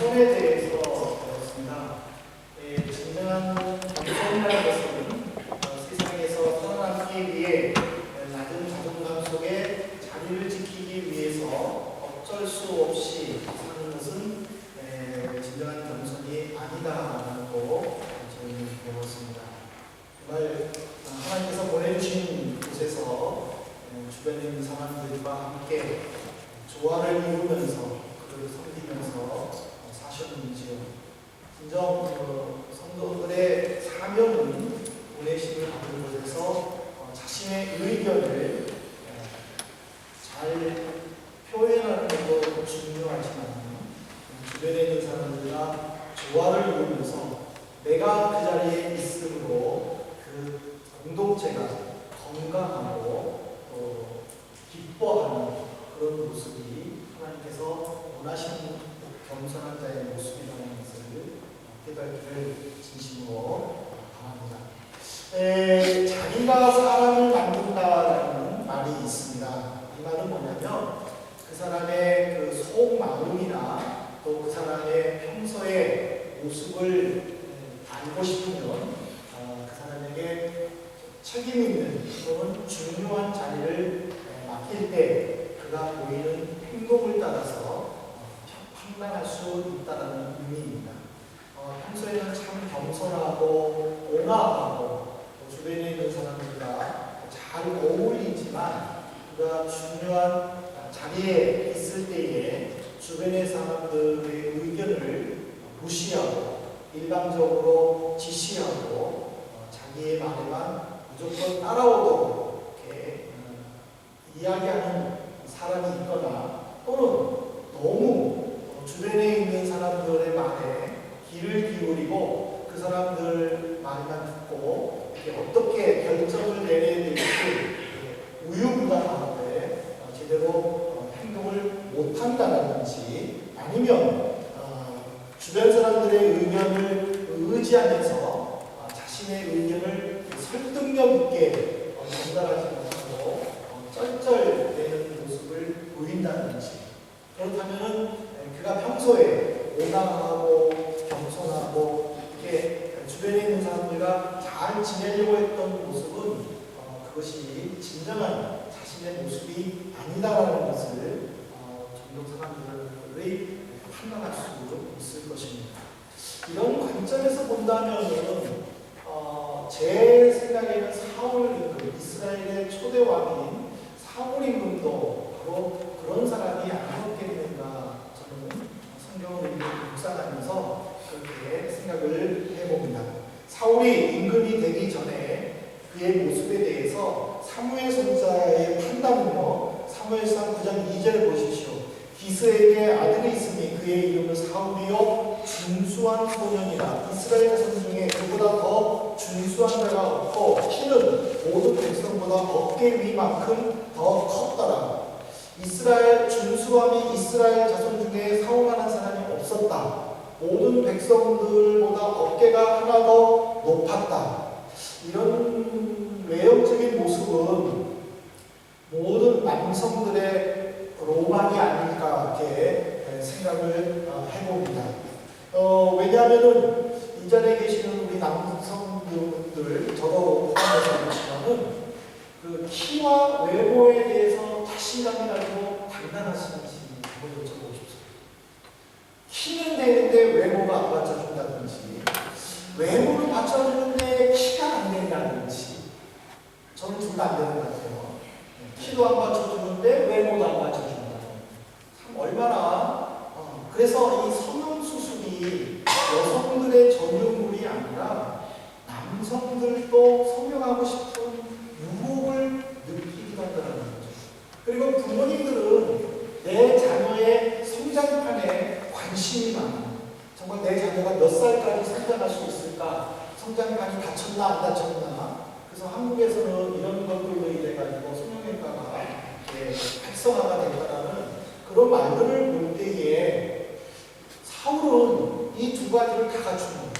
겸손에 대해서 배웠습니다. 진정한 겸손이라는 것은 세상에서 살아남기 위해 낮은 자존감 속에 자리를 지키기 위해서 어쩔 수 없이 사는 것은 진정한 겸손이 아니다라고 저희는 배웠습니다. 정말 하나님께서 보내주신 곳에서 주변에 있는 사람들과 함께 조화를 이루면서 그를 섬기면서 사셨는지요. 진정 성도들의 사명은 보내심을 받은 곳에서 자신의 의견을 잘 표현하는 것도 중요하지만 주변에 있는 사람들과 조화를 이루면서 내가 그 자리에 있으므로 그 공동체가 건강하고 또 기뻐하는 그런 모습이 하나님께서 원하시는 겸손한 자의 모습이라는 것을 깨닫기를 진심으로 바랍니다. 자기가 사람을 만든다라는 말이 있습니다. 이 말은 뭐냐면 그 사람의 그 속마음이나 또 그 사람의 평소의 모습을 알고 싶으면 그 사람에게 책임 있는 또는 중요한 자리를 맡길 때 그가 보이는 행동을 따라서 판단할 수 있다는 의미입니다. 평소에는 참 겸손하고 온화하고 주변에 있는 사람들과 잘 어울리지만 그가 중요한 자리에 있을 때에 주변의 사람들의 의견을 무시하고 일방적으로 지시하고 자기의 말에만 무조건 따라오도록 이렇게 이야기하는 사람이 있거나 또는 너무 주변에 있는 사람들의 말에 귀를 기울이고 그 사람들 말만 듣고 어떻게 결정을 내려야 될지 우유부단하게 제대로 행동을 못한다든지 아니면 주변 사람들의 의견을 의지하면서 자신의 의견을 설득력 있게 전달하지 못하고 쩔쩔대는 모습을 보인다든지 그렇다면 그가 평소에 온화하고 겸손하고 이렇게 주변에 있는 사람들과 잘 지내려고 했던 모습은 그것이 진정한 자신의 모습이 아니다라는 것을 종교 사람들의 판단할 수 있을 것입니다. 이런 관점에서 본다면은 제 생각에는 사울 임금, 이스라엘의 초대 왕인 사울 임금도 바로 그런 사람이 아니었겠는가 저는 성경을 묵상하면서 그렇게 생각을 해봅니다. 사울이 임금이 되기 전에 그의 모습에 대해서 사무엘 선지자의 판단은요, 사무엘상 9장 2절을 보십시오. 기스에게 아들이 있으니 그의 이름은 사울이요 준수한 소년이라. 이스라엘 자손 중에 그보다 더 준수한 자가 없고 키는 모든 백성보다 어깨 위만큼 더 컸더라. 이스라엘 준수함이 이스라엘 자손 중에 사울만한 사람이 없었다. 모든 백성들보다 어깨가 하나 더 높았다. 이런 외형적인 모습은 모든 남성들의 로망이 아닐까 이렇게 생각을 해봅니다. 왜냐하면은 이 자리에 계시는 우리 남성분들 저도 포함해서 그렇지만은 그 키와 외모에 대해서 자신감이 가지고 당당하시는지 한번 여쭤보고 싶습니다. 키는 되는데 외모가 안 받쳐준다든지 외모를 받쳐주는데 키가 안 된다든지 저는 둘 다 안 되는 것 같아요. 키도 안 받쳐주는데 외모도 안 받쳐준다. 참 얼마나 그래서 이 성형수술이 여성들의 전유물이 아니라 남성들도 성형하고 싶은 유혹을 느끼기도 한다는 거죠. 그리고 부모님들은 내 자녀의 성장판에 관심이 많아요. 정말 내 자녀가 몇 살까지 성장할 수 있을까? 성장판이 닫혔나 안 닫혔나? 그래서 한국에서는 이런 것들로 인해 가지고 성형외과가 활성화가 된다는 그런 말들을 볼 때에 사울은 이 두 가지를 다 갖춘 거예요.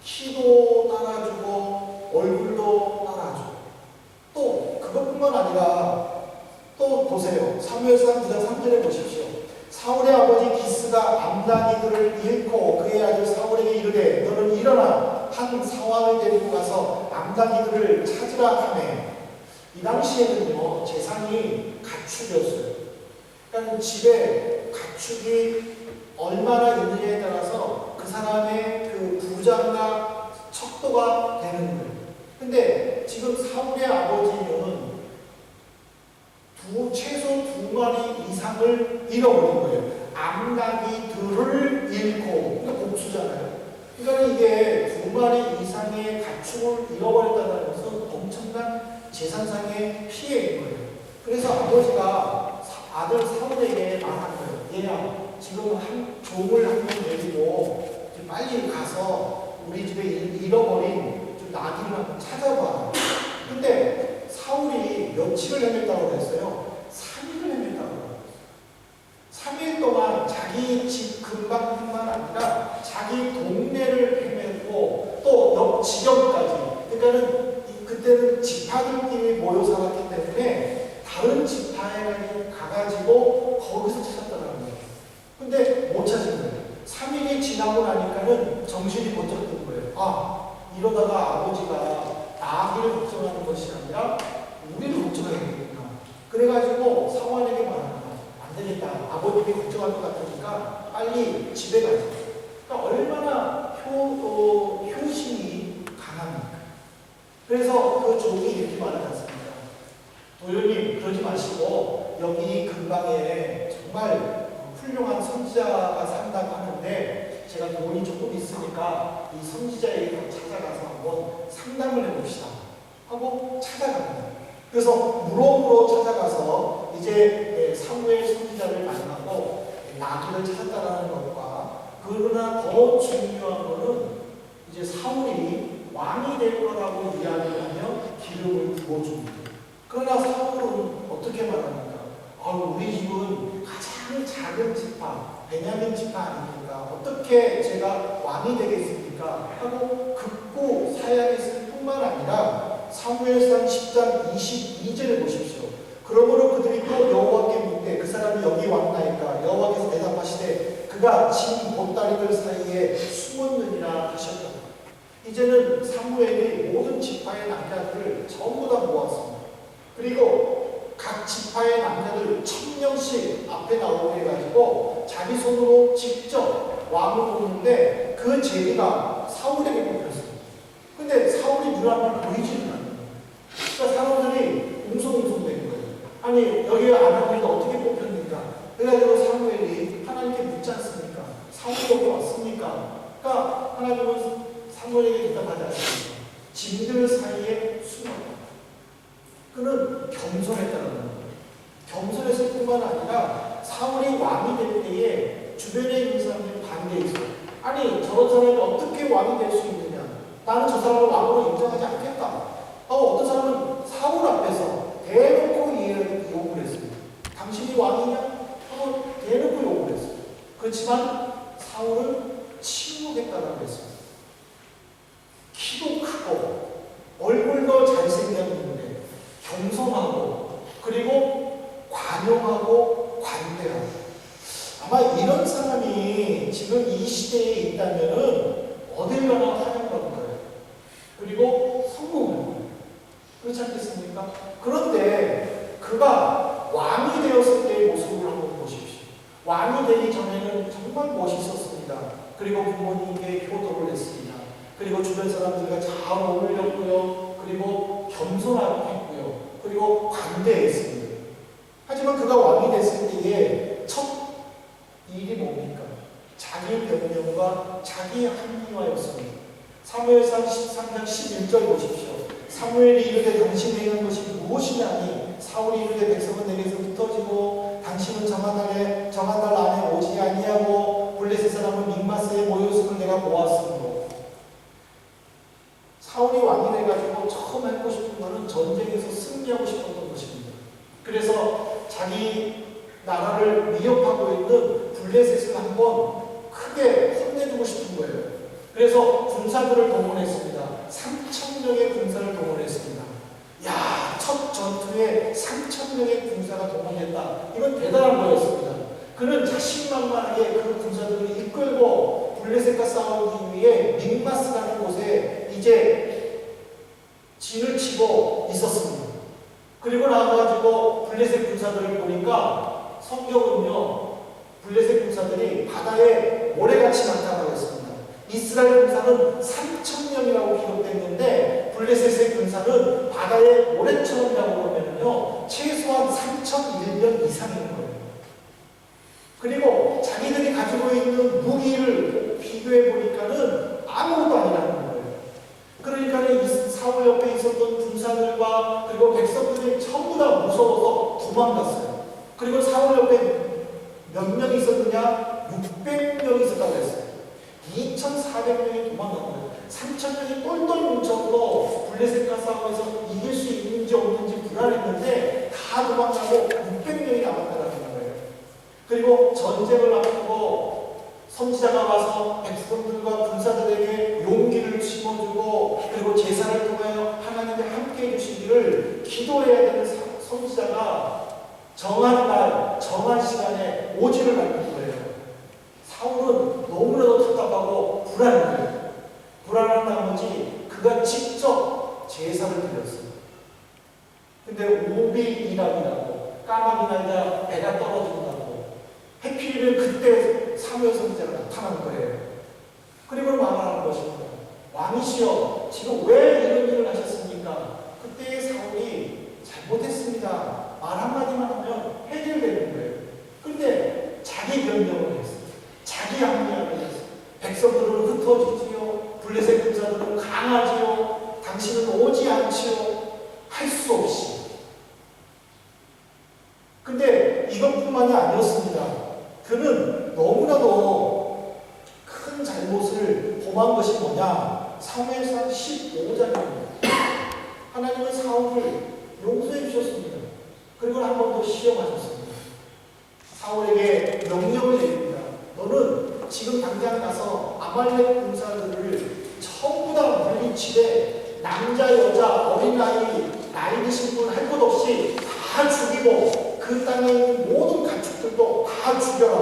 키도 따라주고 얼굴도 따라주고 또 그것뿐만 아니라 또 보세요. 사무엘상 9장 3절에 보십시오. 사울의 아버지 기스가 암나기들을 잃고 그의 아들 사울에게 이르되 너는 일어나 한 사환을 데리고 가서 암나기들을 찾으라 하매 이 당시에는요 재산이 가축이었어요. 그러니까 집에 가축이 얼마나 있느냐에 따라서 그 사람의 그 부자가 척도가 되는 거예요. 근데 지금 사울의 아버지는 최소 2마리 이상을 잃어버린 거예요. 암나기들을 잃고, 그러니까 복수잖아요. 그러니까 이게 2마리 이상의 가축을 잃어버렸다는 것은 엄청난 재산상의 피해인 거예요. 그래서 아버지가 아들 사울에게 말한 거예요. 얘야, 지금 한 종을 한 명 내리고 빨리 가서 우리 집에 잃어버린 좀 나귀를 한번 찾아봐. 근데 사울이 며칠을 헤맸다고 그랬어요? 3일을 헤맸다고 그랬어요. 3일 동안 자기 집 근방뿐만 아니라 자기 동네를 헤매고 또 옆 지역까지. 그러니까는 그때는 지파들끼리 모여 살았기 때문에 다른 지파에 가가지고 거기서 찾았다는 거예요. 근데 못 찾은 거예요. 3일이 지나고 나니까는 정신이 번쩍 든 거예요. 아, 이러다가 아버지가 나귀를 걱정하는 것이 아니라 우리를 걱정하겠구나. 그래가지고 사환에게 말합니다. 안 되겠다. 아버님이 걱정할 것 같으니까 빨리 집에 가자. 그러니까 얼마나 효심이 강합니까? 그래서 그 종이 이렇게 말하지 않습니까? 도련님 그러지 마시고 여기 근방에 정말 훌륭한 선지자가 산다고 하는데 제가 돈이 조금 있으니까 이 선지자에게 찾아가서 한번 상담을 해봅시다 하고 찾아갑니다. 그래서 무럭무럭 찾아가서 이제 사무엘 선지자를 만나고 나귀를 찾았다는 것과 그러나 더 중요한 것은 이제 사울이 왕이 될 거라고 이야기를 하며 기름을 부어줍니다. 그러나 사울은 어떻게 말합니까? 우리 집은 가장 작은 지파, 베냐민 지파 아닙니까? 어떻게 제가 왕이 되겠습니까? 하고 극구 사양했을 뿐만 아니라 사무엘상 10장 22절을 보십시오. 그러므로 그들이 또 여호와께 묻되 그 사람이 여기 왔나이까? 여호와께서 대답하시되 그가 진 보따리들 사이에 숨었느니라 하셨다. 이제는 사무엘이 모든 지파의 남자들을 전부 다 모았습니다. 그리고 각 지파의 남자들 1000명씩 앞에 나오게 해가지고 자기 손으로 직접 왕을 뽑는데 그 제비가 사울에게 뽑혔습니다. 근데 사울이 눈앞에 보이지는 않아요. 그러니까 사람들이 웅성웅성대는 거예요. 아니 여기 아나니가 어떻게 뽑혔습니까? 그래가지고 사무엘이 하나님께 묻지 않습니까? 사울이 여기 왔습니까? 그러니까 하나님은 사무엘에게 대답하지 않습니다. 짐들 사이에 숨었다. 그는 겸손했다는 거예요. 겸손했을 뿐만 아니라 사울이 왕이 될 때에 주변에 있는 사람들이 반대했어요. 아니 저런 사람이 어떻게 왕이 될 수 있느냐? 나는 저 사람을 왕으로 인정하지 않겠다. 어떤 사람은 사울 앞에서 대놓고 욕을 했습니다. 당신이 왕이냐? 하고 대놓고 욕을 했어요. 그렇지만 사울은 침묵했다라고 했습니다. 키도 크고 얼굴도 잘생겼는데 겸손하고 그리고 관용하고 관대하고 아마 이런 사람이 지금 이 시대에 있다면은 어딜 가나 환영받는 거예요. 그리고 성공을 거예요. 그렇지 않겠습니까? 그런데 그가 왕이 되었을 때의 모습을 한번 보십시오. 왕이 되기 전에는 정말 멋있었습니다. 그리고 부모님께 효도를 했습니다. 그리고 주변 사람들과 잘 어울렸고요. 그리고 겸손했고요. 그리고 관대했습니다. 하지만 그가 왕이 됐을 때에 첫 일이 뭡니까? 자기 변명과 자기 합리화였습니다. 사무엘상 13장 11절 보십시오. 사무엘이 이르되 당신이 행한 것이 무엇이냐니 사울이 이르되 백성은 내게서 흩어지고 당신은 정한 날 안에 오지 아니하고 블레셋 사람은 믹마스에 모였음을 내가 보았으므로. 사울이 왕이 돼가지고 처음 하고 싶은 것은 전쟁에서 승리하고 싶었던 것입니다. 그래서 자기 나라를 위협하고 있는 블레셋을 한번 크게 혼내주고 싶은 거예요. 그래서 군사들을 동원했습니다. 3000명의 군사를 동원했습니다. 야, 첫 전투에 3000명의 군사가 동원됐다. 이건 대단한 거였습니다. 그는 자신만만하게 그 군사들을 미마스라는 곳에 이제 진을 치고 있었습니다. 그리고 나와가지고 블레셋 군사들을 보니까 성경은요, 블레셋 군사들이 바다에 모래같이 많다고 했습니다. 이스라엘 군사는 3,000명이라고 기록됐는데 블레셋의 군사는 바다의 모래처럼이라고 보면요 최소한 3,001명 이상인 거예요. 그리고 자기들이 가지고 있는 무기를 비교해 보니까는 아무것도 아니라는 거예요. 그러니까 이 사울 옆에 있었던 군사들과 그리고 백성들이 전부 다 무서워서 도망갔어요. 그리고 사울 옆에 몇 명이 있었느냐? 600명이 있었다고 했어요. 2,400명이 도망간 거예요. 3,000명이 똘똘 뭉쳐서 블레셋과 싸움에서 이길 수 있는지 없는지 불안했는데 다 도망가고 600명이 남았다는 거예요. 그리고 전쟁을 앞두고 선지자가 와서 백성들과 군사들에게 용기를 심어주고 그리고 제사를 통하여 하나님이 함께 해주시기를 기도해야 되는 선지자가 정한 날, 정한 시간에 오지를 않는 거예요. 사울은 너무나도 답답하고 불안한 거예요. 불안한 나머지 그가 직접 제사를 드렸어요. 근데 오비이람이라고 까마귀 날자 배가 떨어진다고 해필이면 그때 사무엘 선지자가 나타난 거예요. 그리고 말하는 것입니다. 왕이시여, 지금 왜 이런 일을 하셨습니까? 그때 사울이 잘못했습니다. 말 한마디만 하면 해결되는 거예요. 그런데 자기 변명을 했어요. 자기 합리화를 했어요. 백성들은 흩어지지요. 블레셋 군사들은 강하지요. 당신은 오지 않지요. 할 수 없이. 근데 이것뿐만이 아니었습니다. 그는 너무나도 큰 잘못을 범한 것이 뭐냐? 사무엘상 15장입니다. 하나님은 사울을 용서해 주셨습니다. 그리고 한 번 더 시험하셨습니다. 사울에게 명령을 내립니다. 너는 지금 당장 가서 아말렉 군사들을 전부 다 물리치되 남자, 여자, 어린아이, 나이 드신 분 할 것 없이 다 죽이고 그 땅에 있는 모든 가축들도 다 죽여라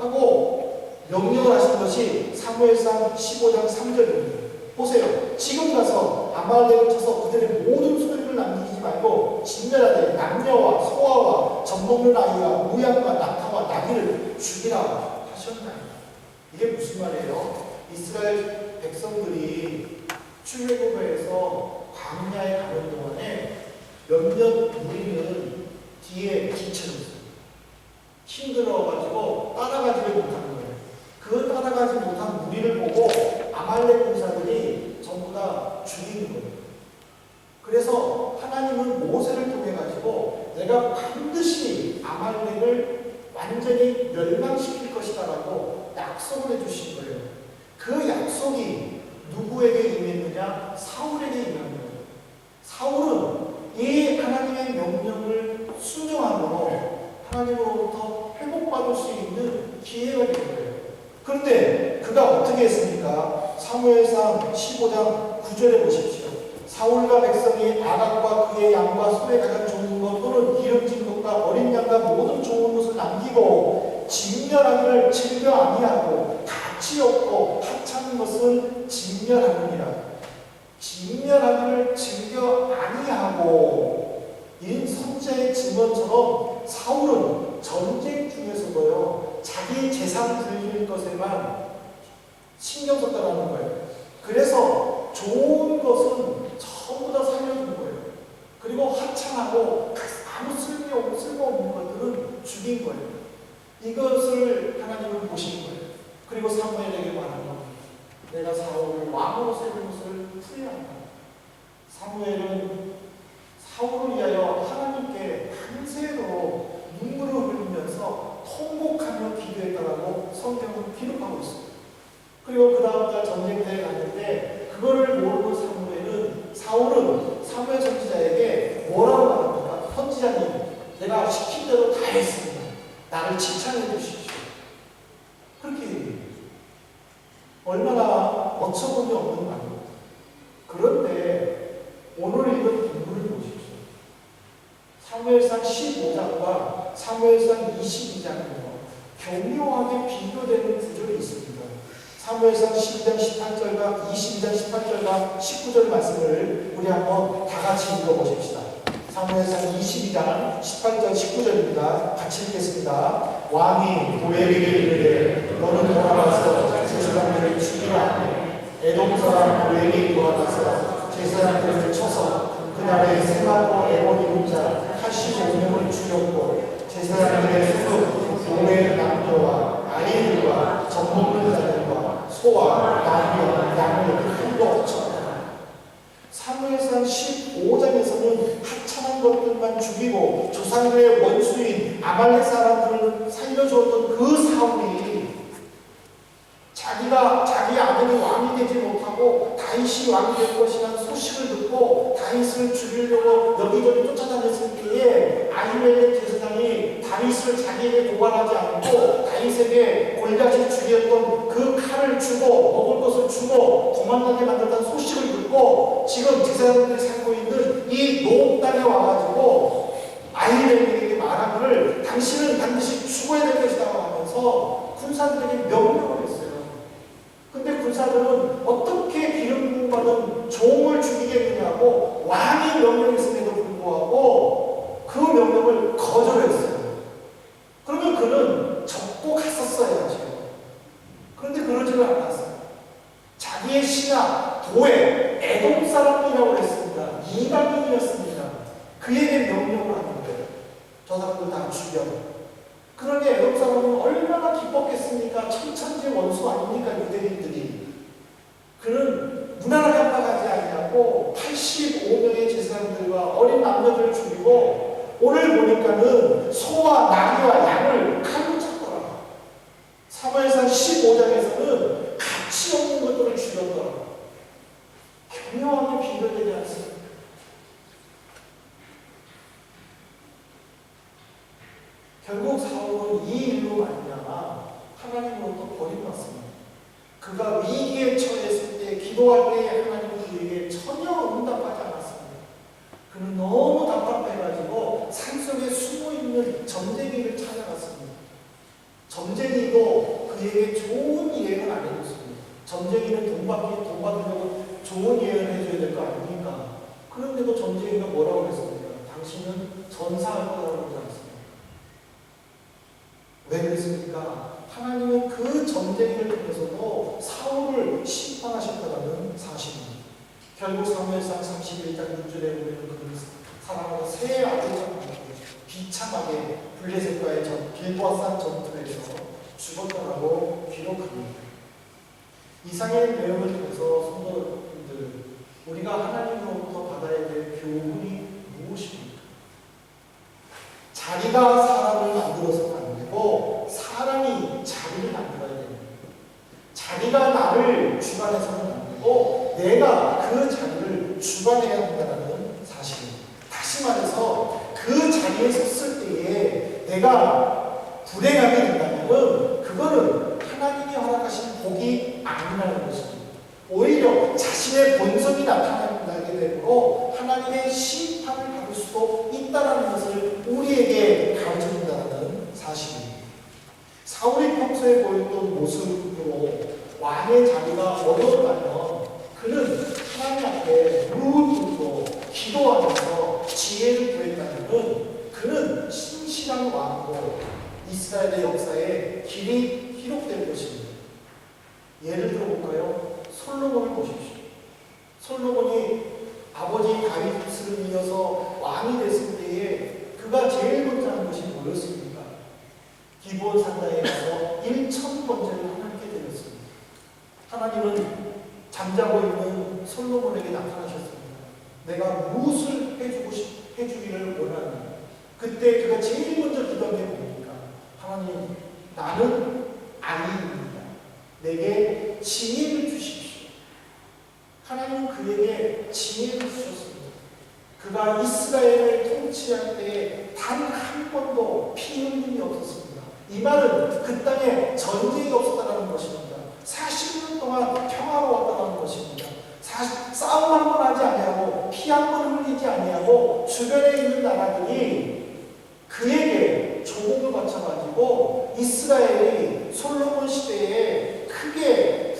하고 명령을 하신 것이 사무엘상 15장 3절입니다. 보세요. 지금 가서 아말렉을 쳐서 그들의 모든 소리를 남기지 말고 진멸하되 남녀와 소아와 젖먹는 아이와 무양과 낙타와 나귀를 죽이라 하셨나요? 이게 무슨 말이에요? 이스라엘 백성들이 출애굽에서 광야에 가는 동안에 몇몇 무리는 뒤에 뒤처졌어요. 힘들어가지고 따라가지를 못하는 거예요. 그 따라가지 못한 무리를 보고 아말렉 군사들이 전부 다 죽이는 거예요. 그래서 하나님은 모세를 통해 가지고 내가 반드시 아말렉을 완전히 멸망시킬 것이다라고 약속을 해주신 거예요. 그 약속이 누구에게 임했느냐? 사울에게 임한 거예요. 사울은 이 하나님의 명령을 순종함으로 하나님으로부터 회복받을 수 있는 기회가 된 거예요. 그런데 그가 어떻게 했습니까? 사무엘상 15장 9절에 보십시오. 사울과 백성이 아각과 그의 양과 소에 가장 좋은 것 또는 기름진 것과 어린 양과 모든 좋은 것을 남기고 진멸하기를 즐겨 아니하고 가치 없고 하찮은 것은 진멸하느니라. 진멸하기를 즐겨 아니하고 이 선지자의 증언처럼 사울은 전쟁 중에서도요 자기 재산 불릴 것에만 신경 썼다는 거예요. 그래서 좋은 것은 전부 다 살려준 거예요. 그리고 하찮하고 아무 쓸모없는 것들은 죽인 거예요. 이것을 하나님은 보신 거예요. 그리고 사무엘에게 말한 겁니다. 내가 사울을 왕으로 세울 것을 풀이한다. 사무엘은 사울을 위하여 하나님께 밤새도록 눈물을 흘리면서 통곡하며 기도했다라고 성경은 기록하고 있습니다. 그리고 그 다음날 전쟁터에 갔는데 그거를 모르는 사울은 사무엘 선지자에게 뭐라고 말합니까? 선지자님, 내가 시킨 대로 다 했습니다. 나를 칭찬해 주십시오. 그렇게 얘기해요. 얼마나 어처구니 없는 말입니다. 그런데 오늘 읽은 본문을 보십시오. 사무엘상 15장과 사무엘상 22장은요 교묘하게 비교되는 구절이 있습니다. 사무엘상 12장 18절과 22장 18절과 19절 말씀을 우리 한번 다 같이 읽어보십시다. 사무엘상 22장 18절 19절입니다. 같이 읽겠습니다. 왕이 도에게 이르되 너는 돌아가서 제사장들을 죽이라 하매 에돔 사람 도에게 돌아가서 제사장들을 쳐서 그날에 세마고 에본 이룬 자 85명을 죽였고 제사장들의 수금 도의 남녀와 아이들과 젖먹는 자들과 소와 나귀와 양을 큰거 없었다. 사무엘상 15장에서는 하찮은 것들만 죽이고 조상들의 원수인 아말렉 사람들을 살려주었던 그 사울이 자기 아들이 왕이 되지 못하고 다윗이 왕이 될 것이라는 소식을 듣고 다윗을 죽이려고 여기저기 쫓아다녔을 때에 아히멜렉 제사장이 다윗을 자기에게 도발하지 않고 다윗에게 골리앗이 죽였던 그 칼을 주고 먹을 것을 주고 도망가게 만들었다는 소식을 듣고 지금 제사장들이 살고 있는 이 노업 땅에 와가지고 아히멜렉에게 말하기를 당신은 반드시 죽어야 될 것이다 하면서 군사들에게 명령을 했어요. 근데 군사들은 어떻게 기름 부음받은 종을 죽이겠느냐고 왕이 명령했음에도 불구하고 그 명령을 거절했어요. 그러면 그는 접고 갔었어야죠. 그런데 그러지를 않았어요. 자기의 신하 도에 에돔 사람이라고 했습니다. 이방인이었습니다. 그에게 명령을 하는데 저 사람들 다 죽여. 그러니 에돔 사람은 얼마나 기뻤겠습니까? 천천지의 원수 아닙니까? 유대인들이. 그는 무난하게 합박하지 아니하고 85명의 제사장들과 어린 남녀들을 죽이고 오늘 보니까는 소와 나귀와 양을 칼로 쳤더라. 사무엘상 15장에서는 가치 없는 것들을 죽였더라. 교묘하게 비교되지 않습니까? 결국 사울은 이 일로 말미암아 하나님으로부터 버림받습니다. 그가 위기에 처했을 때 기도할 때 하나님은 그에게 전혀 응답하지 않았습니다. 그는 너무 답답해가지고 산속에 숨어있는 점쟁이를 찾아갔습니다. 점쟁이도 그에게 좋은 예언을 안 해줬습니다. 점쟁이는 돈 받으려고 좋은 예언을 해줘야 될 거 아닙니까? 그런데도 점쟁이가 뭐라고 그랬습니까? 당신은 전사할 거라고 그러지 않습니다. 왜 그랬습니까? 하나님은 그 점쟁이를 통해서도 사울을 심판하실 거라는 사실입니다. 결국 사무엘상 31장 6절에 보면 그 사람은 새 아들처럼 비참하게 블레셋과의 길보아산 전투에서 죽었다라고 기록합니다. 이상의 내용을 통해서 성도님들, 우리가 하나님으로부터 받아야 될 교훈이 무엇입니까? 자리가 사람을 만들어서는 안 되고 사람이 자리를 만들어야 됩니다. 자리가 나를 주관해서는 안 되고 내가 그 자리를 주관해야 한다는 사실입니다. 다시 말해서 그 자리에 섰을 때에 내가 불행하게 된다면 그거는 하나님이 허락하신 복이 아니라는 것입니다. 오히려 자신의 본성이 나타나게 되므로 하나님의 심판을 받을 수도 있다는 것을 우리에게 가르쳐준다는 사실입니다. 사울이 평소에 보였던 모습으로 왕의 자리가 어려웠다면 그는 하나님 앞에 무릎 꿇고 기도하면서 지혜를 구했다면 그는 신실한 왕으로 이스라엘의 역사에 길이 기록될 것입니다. 예를 들어 볼까요? 솔로몬을 보십시오. 솔로몬이 아버지 다윗을 이어서 왕이 됐을 때에 그가 제일 먼저 한 것이 뭐였습니까? 기브온 산당에 가서 1000번째를 하나님께 드렸습니다. 하나님은 잠자고 있는 솔로몬에게 나타나셨습니다. 내가 무엇을 해주기를 원하느냐? 그때 그가 제일 먼저 기도한 게 뭡니까? 하나님, 나는 아이입니다. 내게 지혜를 주십시오. 하나님은 그에게 지혜를 주셨습니다. 그가 이스라엘을 통치할 때 단 한 번도 피 흘림이 없었습니다. 이 말은 그 땅에 전쟁이 없었다는 것입니다. 40년 동안 평화로웠다는 것입니다. 싸움 한 번 하지 아니하고 피 한 번 흘리지 아니하고 주변에 있는 나라들이 그에게 조공을 바쳐가지고 이스라엘이 솔로몬 시대에 크게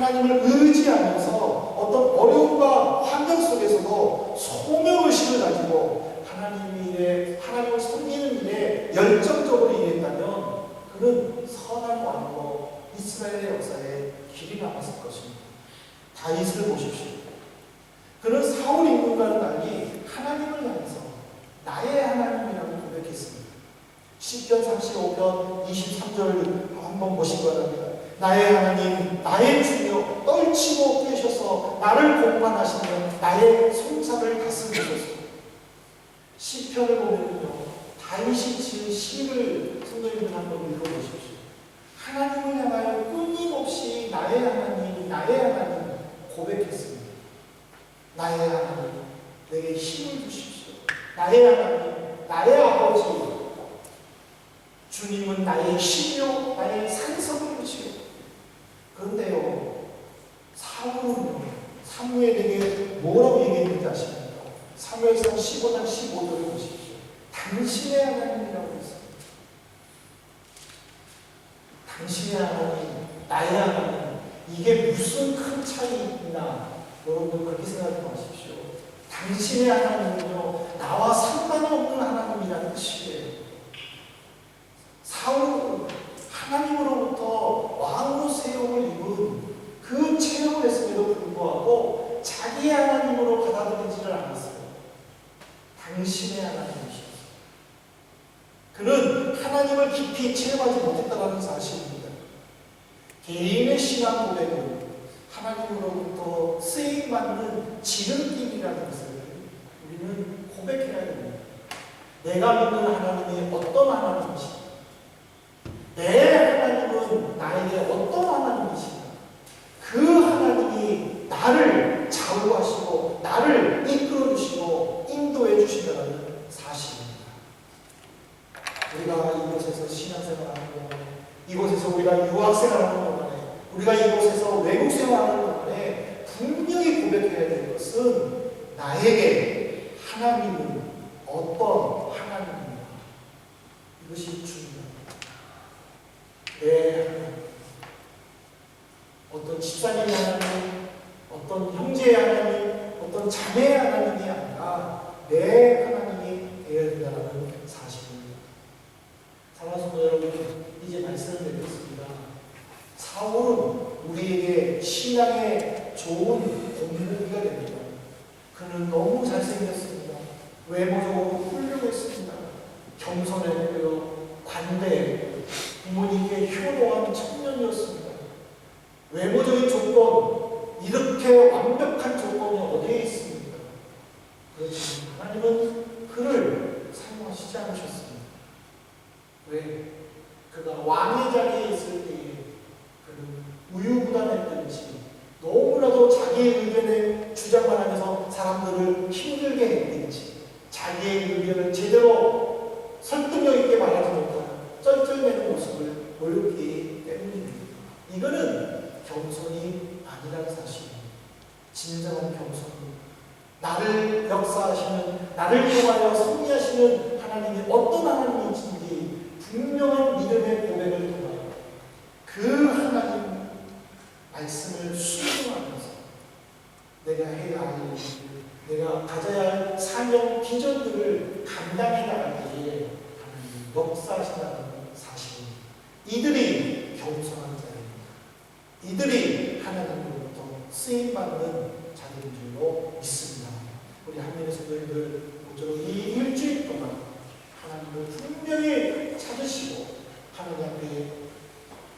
하나님을 의지하면서 어떤 어려움과 환경 속에서도 소명의식을 가지고 하나님을 섬기는 일에 열정적으로 임했다면 그는 선한 왕으로 이스라엘의 역사에 길이 남았을 것입니다. 다윗을 보십시오. 그는 사울 임금과는 달리 하나님을 향해서 나의 하나님이라고 고백했습니다. 시편 35편 23절 한번 보시기 바랍니다. 나의 하나님, 나의 주여, 떨치고 깨셔서 나를 공판하시며 나의 손살을 다스리소서. 시편을 보면요, 다윗이 지은 시를 성도님들 한번 읽어보십시오. 하나님을 향하여 끊임없이 나의 하나님, 나의 하나님 고백했습니다. 나의 하나님, 내게 힘을 주십시오. 나의 하나님, 나의 아버지, 주님은 나의 힘이요, 나의 산성이시오. 그런데요, 사울은요, 사무엘에게 뭐라고 얘기했는지 아십니까? 사무엘상 15장 15절을 보십시오. 당신의 하나님이라고 했습니다. 당신의 하나님, 나의 하나님, 이게 무슨 큰 차이 있나? 여러분 그렇게 생각하지 마십시오. 당신의 하나님은요, 나와 상관이 없는 하나님이라는 뜻이에요. 사울은 하나님으로부터 왕으로 세움을 입은 그 체험을 했음에도 불구하고 자기의 하나님으로 받아들이지를 않았어요. 당신의 하나님이셨어요. 그는 하나님을 깊이 체험하지 못했다는 사실입니다. 개인의 신앙 고백은 하나님으로부터 쓰임받는 지름길이라는 것을 우리는 고백해야 됩니다. 내가 믿는 하나님이 어떤 하나님이신가? 내 하나님은 나에게 어떤 하나님이신가? 그 하나님이 나를 좌우하시고 나를 이끌어주시고 인도해 주신다는 사실입니다. 우리가 이곳에서 신앙생활하는 동안에, 이곳에서 우리가 유학생활하는 동안에, 우리가 이곳에서 외국생활하는 동안에 분명히 고백해야 될 것은 나에게 하나님은 어떤 하나님인가? 이것이 중요합니다. 내 하나님, 어떤 집사님의 하나님, 어떤 형제의 하나님, 어떤 자매의 하나님이 아니라 내 하나님이 되어야 된다는 사실입니다. 사랑하는 성도 여러분, 이제 말씀을 드리겠습니다. 사울은 우리에게 신앙의 좋은 본보기가 됩니다. 그는 너무 잘생겼습니다. 외모적으로 훌륭했습니다. 겸손했고요, 관대했고요, 부모님께 효도한 청년이었습니다. 외모적인 조건, 이렇게 완벽한 조건이 어디에 있습니까? 그렇지만 하나님은 그를 사용하시지 않으셨습니다. 왜? 그가 왕의 자리에 있을 때에 그는 우유부단했든지 너무나도 자기의 의견에 주장만 하면서 사람들을 힘들게 했든지 자기의 의견을 제대로 설득력 있게 말하지 못하는 쩔쩔매는 모습을 보였기 때문입니다. 이거는 겸손이 아니라는 사실입니다. 진정한 겸손은 나를 역사하시는, 나를 통하여 승리하시는 하나님이 어떤 하나님인지 분명한 믿음의 고백을 통하여 그 하나님 말씀을 순종하면서 내가 해야 할 일, 내가 가져야 할 사명, 비전들을 감당해 나갈 때에 하나님 역사하신다는 사실입니다. 이들이 겸손한 자입니다. 이들이 하나님으로부터 쓰임받는 자들인 줄로 믿습니다. 우리 한민의 성도님들, 모쪼록 이 일주일 동안 하나님을 분명히 찾으시고 하나님 앞에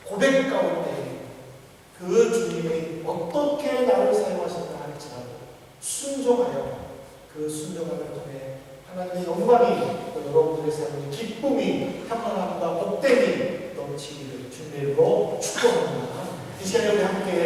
고백 가운데 그 주님이 어떻게 나를 사용하신다 할지라도 순종하여 그 순종함을 통해 하나님의 영광이 또 여러분들의 삶에 기쁨이, 평안함과 복됨이 넘치기를 주님으로 축복합니다. 이 시간에 우리 함께